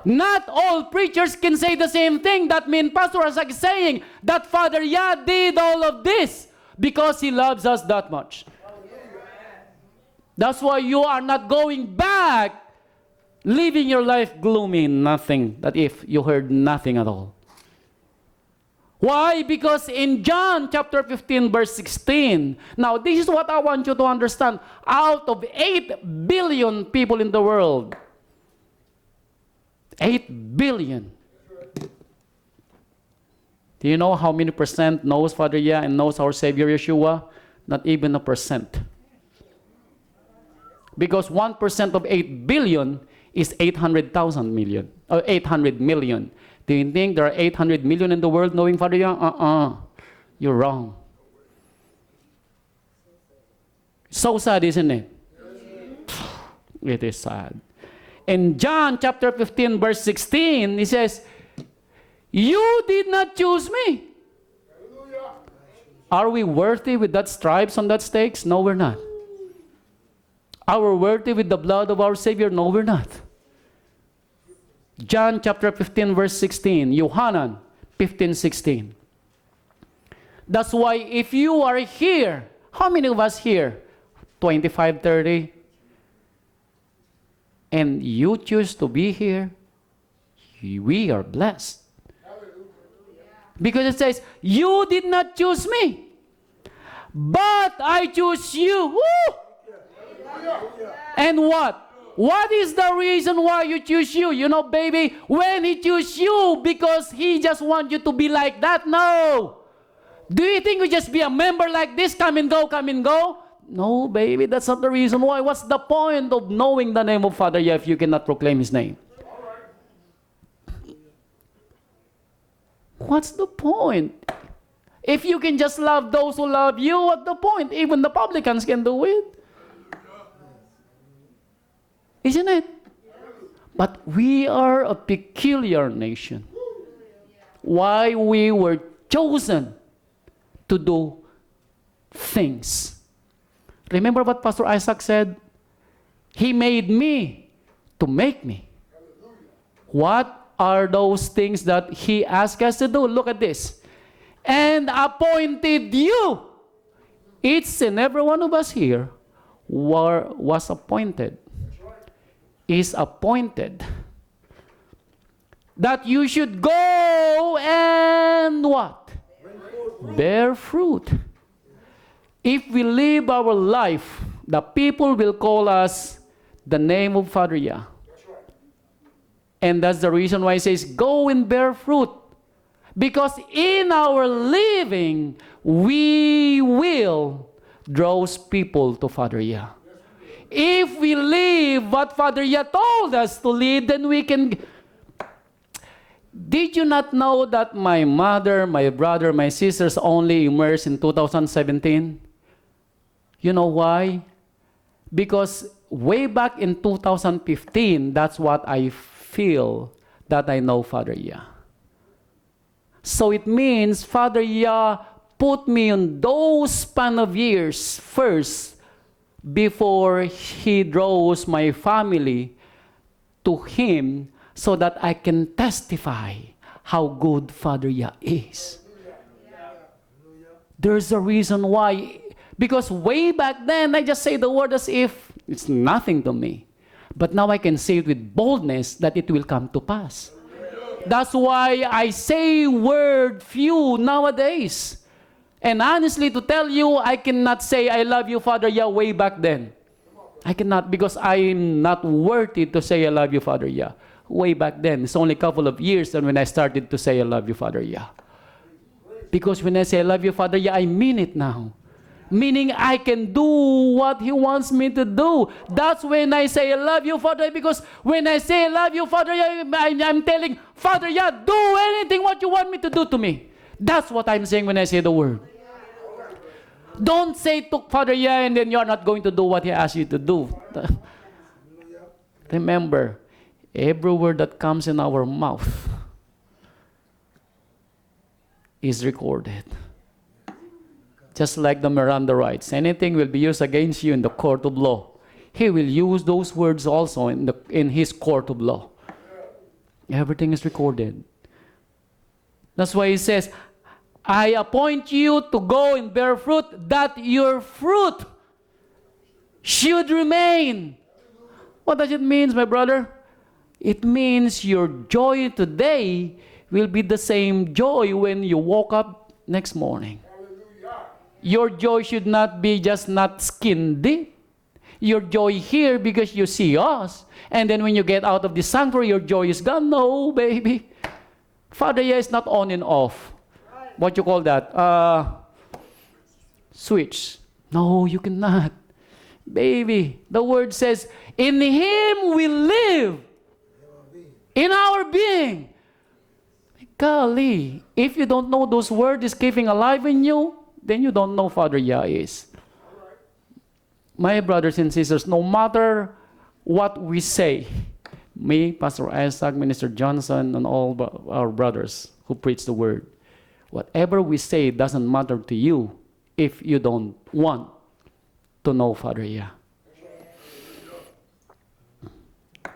Not all preachers can say the same thing. That means Pastor is like saying that Father Yah did all of this because He loves us that much. That's why you are not going back, living your life gloomy, nothing, that if you heard nothing at all. Why? Because in John chapter 15 verse 16, now this is what I want you to understand. Out of 8 billion people in the world, 8 billion. Do you know how many percent knows Father Yah and knows our Savior Yeshua? Not even a percent. Because 1% of 8 billion is 800,000 million, or 800 million. Do you think there are 800 million in the world knowing Father Yah? You're wrong. So sad, isn't it? It is sad. In John chapter 15 verse 16, he says, you did not choose me. Are we worthy with that stripes on that stakes? No, we're not. Are we worthy with the blood of our Savior? No, we're not. John chapter 15 verse 16, Yohanan 15:16. That's why if you are here, how many of us here? 25, 30. And you choose to be here, we are blessed. Because it says, you did not choose me, but I choose you. Woo! And what? What is the reason why you choose you? You know, baby, when He choose you, because He just wants you to be like that? No. Do you think you just be a member like this, come and go, come and go? No, baby, that's not the reason why. What's the point of knowing the name of Father Yah if you cannot proclaim His name? What's the point? If you can just love those who love you, what's the point? Even the publicans can do it. Isn't it? But we are a peculiar nation. Why we were chosen to do things. Remember what Pastor Isaac said? He made me to make me. What are those things that He asked us to do? Look at this. And appointed you. Each and every one of us here was appointed. Is appointed. That you should go and what? Bear fruit. If we live our life, the people will call us the name of Father Yah. And that's the reason why it says, go and bear fruit. Because in our living, we will draw people to Father Yah. If we live what Father Yah told us to live, then we can... Did you not know that my mother, my brother, my sisters only immersed in 2017? You know why? Because way back in 2015, that's what I feel that I know Father Yah. So it means Father Yah put me on those span of years first before He draws my family to Him so that I can testify how good Father Yah is. There's a reason why. Because way back then, I just say the word as if it's nothing to me. But now I can say it with boldness that it will come to pass. That's why I say word few nowadays. And honestly, to tell you, I cannot say I love you, Father Yah, way back then. I cannot, because I'm not worthy to say I love you, Father Yah. Way back then, it's only a couple of years when I started to say I love you, Father Yah. Because when I say I love you, Father Yah, I mean it now. Meaning I can do what He wants me to do. That's when I say I love you, Father Yah, because when I say I love you, Father Yah, I'm telling Father Yah, do anything what you want me to do to me. That's what I'm saying when I say the word. Don't say to Father Yah and then you're not going to do what He asked you to do. Remember, every word that comes in our mouth is recorded. Just like the Miranda rights. Anything will be used against you in the court of law. He will use those words also in His court of law. Everything is recorded. That's why he says, I appoint you to go and bear fruit, that your fruit should remain. What does it mean, my brother? It means your joy today will be the same joy when you woke up next morning. Your joy should not be just not skin deep. Your joy here because you see us. And then when you get out of the sanctuary, your joy is gone. No, baby. Father Yah is not on and off. What you call that? Switch. No, you cannot. Baby, the word says, in Him we live. In our being. Golly, if you don't know those words is keeping alive in you, then you don't know Father Yah is. My brothers and sisters, no matter what we say, me, Pastor Isaac, Minister Johnson, and all our brothers who preach the word, whatever we say doesn't matter to you if you don't want to know Father Yah.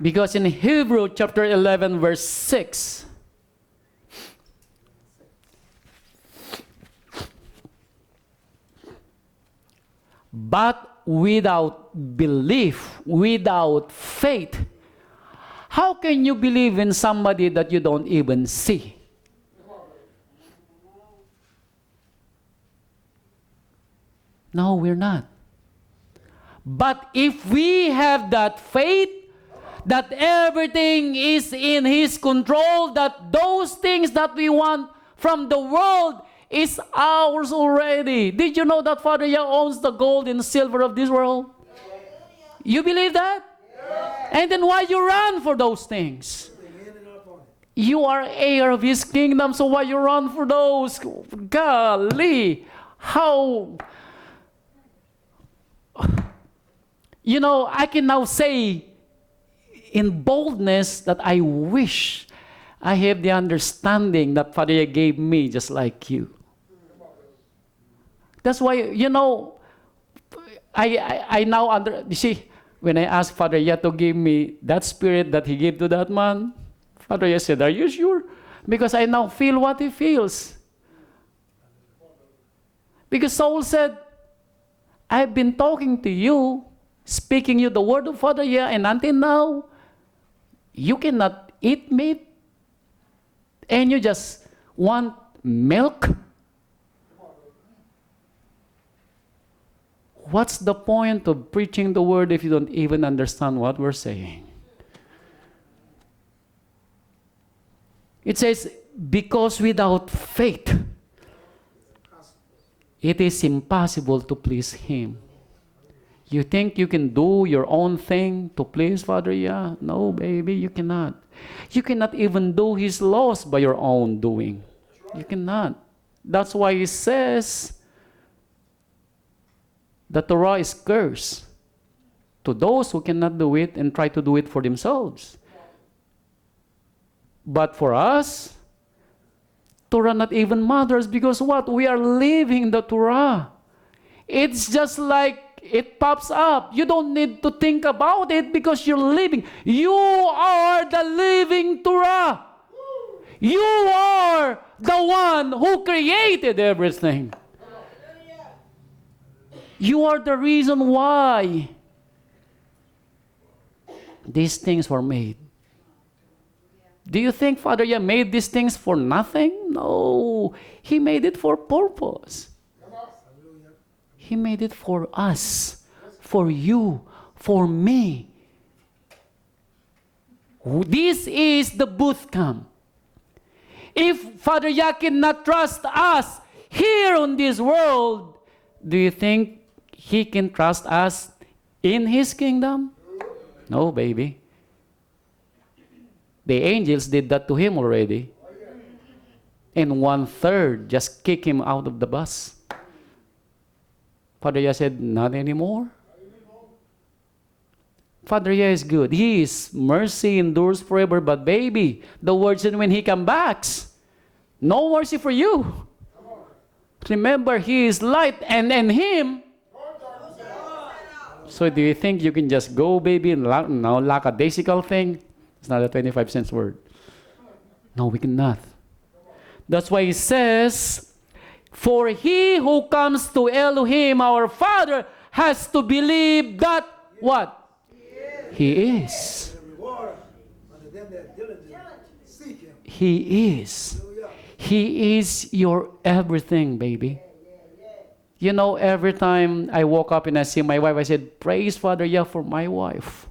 Because in Hebrew chapter 11 verse 6, but without belief, without faith, how can you believe in somebody that you don't even see? No, we're not. But if we have that faith, that everything is in His control, that those things that we want from the world is ours already. Did you know that Father Yah owns the gold and silver of this world? You believe that? And then why you run for those things? You are heir of His kingdom, so why you run for those? Golly, how... You know, I can now say in boldness that I wish I have the understanding that Father Yah gave me just like you. That's why, you know, I now you see, when I asked Father Yah to give me that spirit that He gave to that man, Father Yah said, are you sure? Because I now feel what he feels. Because Saul said, I've been talking to you, speaking you the word of Father Yah, and until now, you cannot eat meat, and you just want milk? What's the point of preaching the word if you don't even understand what we're saying? It says, because without faith, it is impossible to please Him. You think you can do your own thing to please Father Yah? No, baby, you cannot. You cannot even do His laws by your own doing. You cannot. That's why He says the Torah is cursed to those who cannot do it and try to do it for themselves. But for us, Torah not even matters because what? We are living the Torah. It's just like it pops up. You don't need to think about it because you're living. You are the living Torah. You are the one who created everything. You are the reason why these things were made. Do you think Father Yah made these things for nothing? No. He made it for purpose. He made it for us, for you, for me. This is the boot camp. If Father Yah cannot trust us here on this world, do you think He can trust us in His kingdom? No, baby. The angels did that to Him already. And 1/3 just kicked Him out of the bus. Father Yah said, not anymore. Father Yah is good. His mercy endures forever. But baby, the word said when He comes back, no mercy for you. Remember, He is light and in Him. So do you think you can just go, baby, and now lackadaisical thing? It's not a 25 cents word. No, we cannot. That's why he says, for he who comes to Elohim, our Father, has to believe that what? He is. He is. He is your everything, baby. You know, every time I woke up and I see my wife, I said, praise Father Yah for my wife.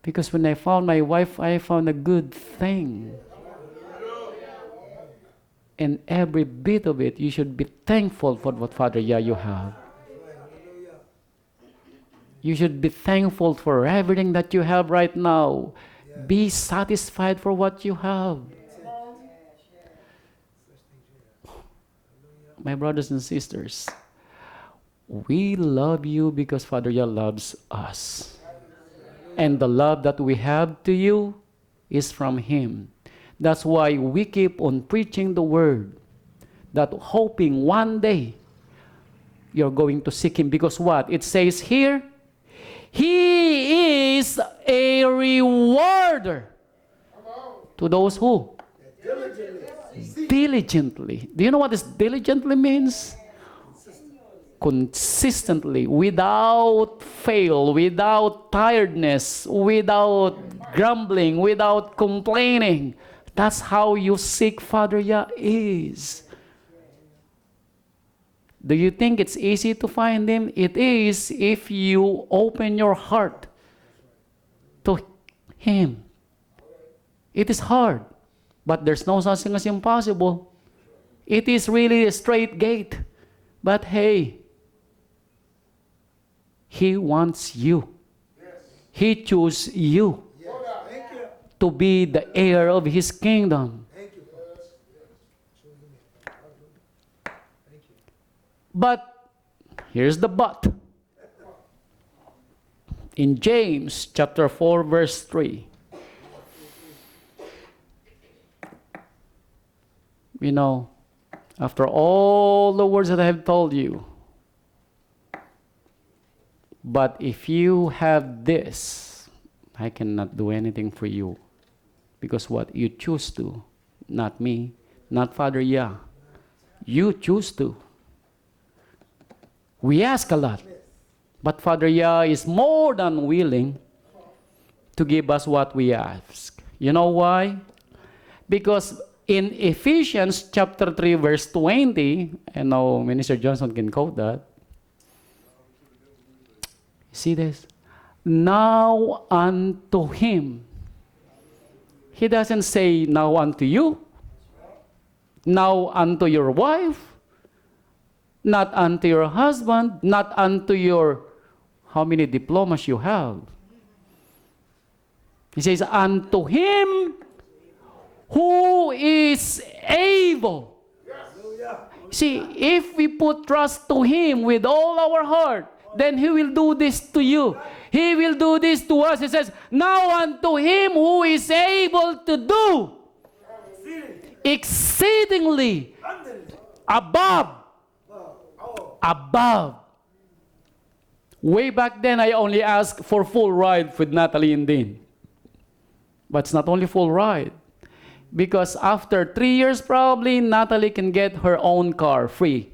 Because when I found my wife, I found a good thing. And every bit of it, you should be thankful for what Father Yah you have. You should be thankful for everything that you have right now. Be satisfied for what you have. My brothers and sisters, we love you because Father Yah loves us. And the love that we have to you is from Him. That's why we keep on preaching the word, that hoping one day you're going to seek Him. Because what? It says here, He is a rewarder to those who? Diligently. Do you know what this diligently means? Consistently, without fail, without tiredness, without grumbling, without complaining. That's how you seek Father Yah is. Do you think it's easy to find Him? It is if you open your heart to Him. It is hard, but there's no such thing as impossible. It is really a straight gate. But hey, He wants you. He chose you to be the heir of His kingdom. But here's the but. In James chapter 4 verse 3. You know, after all the words that I have told you, but if you have this, I cannot do anything for you. Because what? You choose to. Not me. Not Father Yah. You choose to. We ask a lot. But Father Yah is more than willing to give us what we ask. You know why? Because in Ephesians chapter 3 verse 20, and now Minister Johnson can quote that. See this? Now unto Him. He doesn't say now unto you. Now unto your wife. Not unto your husband. Not unto your, how many diplomas you have. He says unto Him who is able. See, if we put trust to Him with all our heart, then He will do this to you. He will do this to us. He says, now unto Him who is able to do exceedingly above. Way back then, I only asked for full ride with Natalie and Dean. But it's not only full ride. Because after 3 years, probably, Natalie can get her own car free.